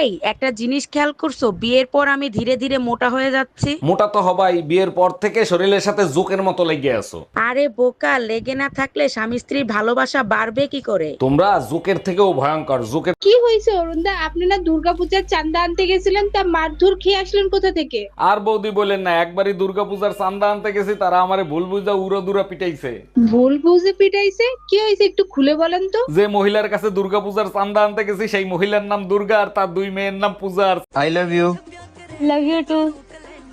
এই একটা জিনিস খেয়াল করছো, বিয়ের পর আমি ধীরে ধীরে মোটা হয়ে যাচ্ছি। মোটা তো হবাই, বিয়ের পর থেকে শরীরের সাথে জোকের মতো লেগে আছো। আরে বোকা, লেগে না থাকলে স্বামী স্ত্রীর ভালোবাসা বাড়বে কি করে? তোমরা জোকের থেকেও ভয়ঙ্কর। জোকের কি হয়েছে অরুণদা? আপনি না দুর্গাপূজার চাঁদা আনতে গেছিলেন, তা মারধর খেয়ে আসলেন কোথা থেকে? আর বৌদি বলেন না, একবারই দুর্গাপূজার চাঁদা আনতে গেছি, তারা আমারে ভুল বুঝা উড়ো দুরা পিটাইছে। ভুল বুঝে পিটাইছে? কি হয়েছে একটু খুলে বলেন তো। যে মহিলার কাছে দুর্গাপূজার চাঁদা আনতে গেছি, সেই মহিলার নাম দুর্গা আর তার দুই মেয়ের নাম পূজা। আর I love you. Love you too.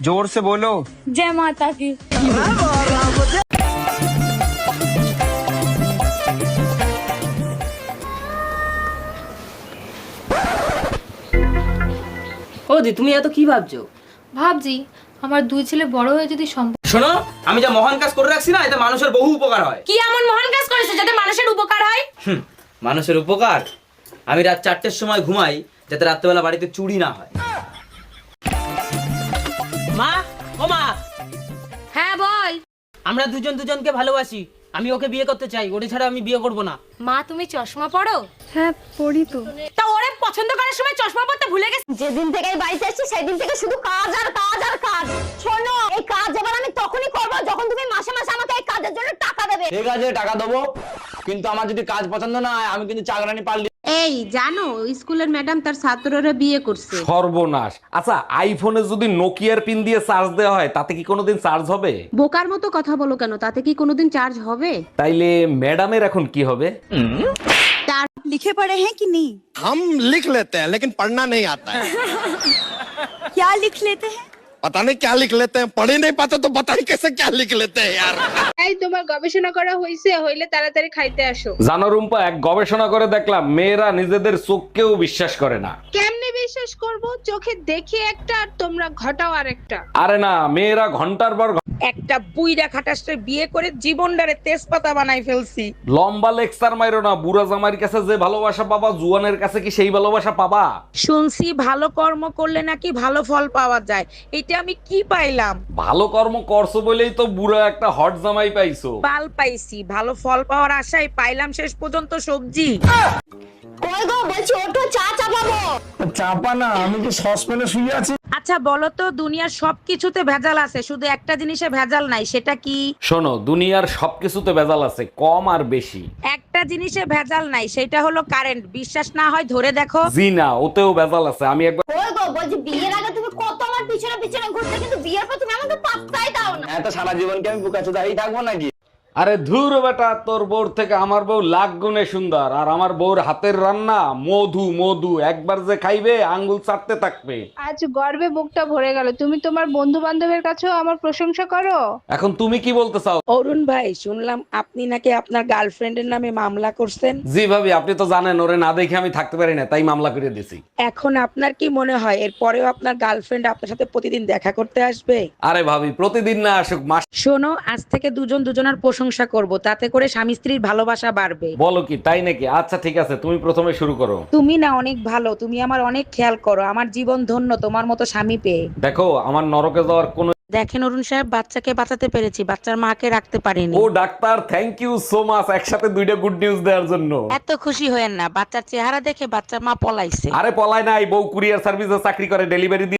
जोर से बोलो। जय माता की। ও দি, তুমি এত কি ভাবছো? ভাবছি আমার দুই ছেলে বড় হয়ে যদি শোনো, আমি যা মহান কাজ করে রাখছি না, এতে মানুষের বহু উপকার হয়। কি এমন মহান কাজ করেছে যাতে মানুষের উপকার হয়? মানুষের উপকার? আমি রাত 4টের সময় ঘুমাই যাতে রাত্রেবেলা বাড়িতে চুরি না হয়। মা, ও মা, হ্যাঁ বল। আমরা দুজন দুজনকে ভালোবাসি। আমি ওকে বিয়ে করতে চাই, ওরে ছাড়া আমি বিয়ে করব না। মা তুমি চশমা পরো? হ্যাঁ পড়ি তো। তা ওরে পছন্দ করার সময় চশমা পরতে ভুলে গেছে? যেদিন থেকে এই বাড়িতে এসেছি সেদিন থেকে শুধু কাজ আর কাজ আর কাজ। শোনো, এই কাজ এবার আমি তখনই করব যখন তুমি মাসে মাসে আমাকে এই কাজের জন্য টাকা দেবে। ঠিক আছে, টাকা দেবো, কিন্তু আমার যদি কাজ পছন্দ না হয় আমি কিন্তু চাকরানি পাল্লি। এই জানো, স্কুলের ম্যাডাম তার ছাত্ররা বিয়ে করছে। সর্বনাশ। আচ্ছা, আইফোনে যদি নোকিয়ার পিন দিয়ে চার্জ দেওয়া হয়, তাতে কি কোনোদিন চার্জ হবে? বোকার মতো কথা বলো কেন, তাতে কি কোনোদিন চার্জ হবে? তাইলে ম্যাডামের এখন কি হবে? তার लिखे पढ़े हैं कि नहीं? हम लिख लेते हैं लेकिन पढ़ना नहीं आता है। क्या लिख लेते हैं? पता नहीं क्या लिख लेते हैं, पढ़ ही नहीं पाते तो पता नहीं कैसे क्या लिख लेते हैं यार। এই তোমার গবেষণা করা হয়েছে? হইলে তাড়াতাড়ি খাইতে আসো। জানো রুম্পা, এক গবেষণা করে দেখলাম মেয়েরা নিজেদের চোখকেও বিশ্বাস করে না। কেমনে বিশ্বাস করব? চোখে দেখি একটা আর তোমরা ঘটাও আরেকটা। আরে না, মেয়েরা ঘন্টার পর একটা বুইড়া খাটাসে বিয়ে করে জীবনটারে তেজপাতা বানাই ফেলছি। লম্বা লেকচার মাইরো না। বুড়া জামাইর কাছে যে ভালোবাসা পাবা, জুয়ানের কাছে কি সেই ভালোবাসা পাবা? শুনছি ভালো কর্ম করলে নাকি ভালো ফল পাওয়া যায়। এটা আমি কি পাইলাম? ভালো কর্ম করছো বলেই তো বুড়া একটা হট জামাই পাইছো। পাল পাইছি, ভালো ফল পাওয়ার আশায় পাইলাম শেষ পর্যন্ত সবজি। কই গো, বলছি ওঠো, চা চাপাবো। চাপা না, আমি কি সসপ্যানে শুয়ে আছি। আচ্ছা বলো তো, দুনিয়ার সবকিছুতে ভেজাল আছে, শুধু একটা জিনিসে ভেজাল নাই, সেটা কি? শোনো, দুনিয়ার সবকিছুতে ভেজাল আছে, কম আর বেশি। একটা জিনিসে ভেজাল নাই, সেটা হলো কারেন্ট। বিশ্বাস না হয় ধরে দেখো। জি না, ওতেও ভেজাল আছে। আমি একবার কই গো, বলছি বিয়ের আগে তুমি কত আমার পিছনে পিছনে ঘুরতে, কিন্তু বিয়ের পর তুমি আমাকে পাত্তাই দাও না। এত সারা জীবন কি আমি বুকাচোদাই থাকবো নাকি? আরে ধুর বেটা, তোর বউর থেকে আমার বউ লাখ গুণে সুন্দর। আর আমার বউর হাতের রান্না মধু মধু, একবার যে খাইবে আঙ্গুল চাটতে থাকবে। আজ গর্বে বুকটা ভরে গেল। তুমি তোমার বন্ধু বান্ধবের কাছেও আমার প্রশংসা করো। এখন তুমি কি বলতে চাও? অরুণ ভাই, শুনলাম আপনি নাকি আপনার গার্লফ্রেন্ডের নামে মামলা করছেন। জি ভাবি, আপনি তো জানেন ওরে না দেখে আমি থাকতে পারি না, তাই মামলা করে দিছি। এখন আপনার কি মনে হয় এর পরেও আপনার গার্লফ্রেন্ড আপনার সাথে প্রতিদিন দেখা করতে আসবে? আরে ভাবি, প্রতিদিন না আসুক, মাস। শোনো, আজ থেকে দুজন দুজনের প্রশংসা করব, তাতে করে স্বামী স্ত্রীর ভালোবাসা বাড়বে। বলো কি, তাই নাকি? আচ্ছা ঠিক আছে, তুমি প্রথমে শুরু করো। তুমি না অনেক ভালো, তুমি আমার অনেক খেয়াল করো। আমার জীবন ধন্য তোমার মতো স্বামী পেয়ে। দেখো, আমার নরকে যাওয়ার কোনো। দেখেন অরুণ সাহেব, বাচ্চাকে বাঁচাতে পেরেছি, বাচ্চার মাকে রাখতে পারিনি। ও doctor, thank you so much, একসাথে দুইটা গুড নিউজ দেওয়ার জন্য। এত খুশি হয়েন না, বাচ্চার চেহারা দেখে বাচ্চার মা পলাইছে। আরে পলায় নাই, বউ কুরিয়ার সার্ভিসে চাকরি করে, ডেলিভারি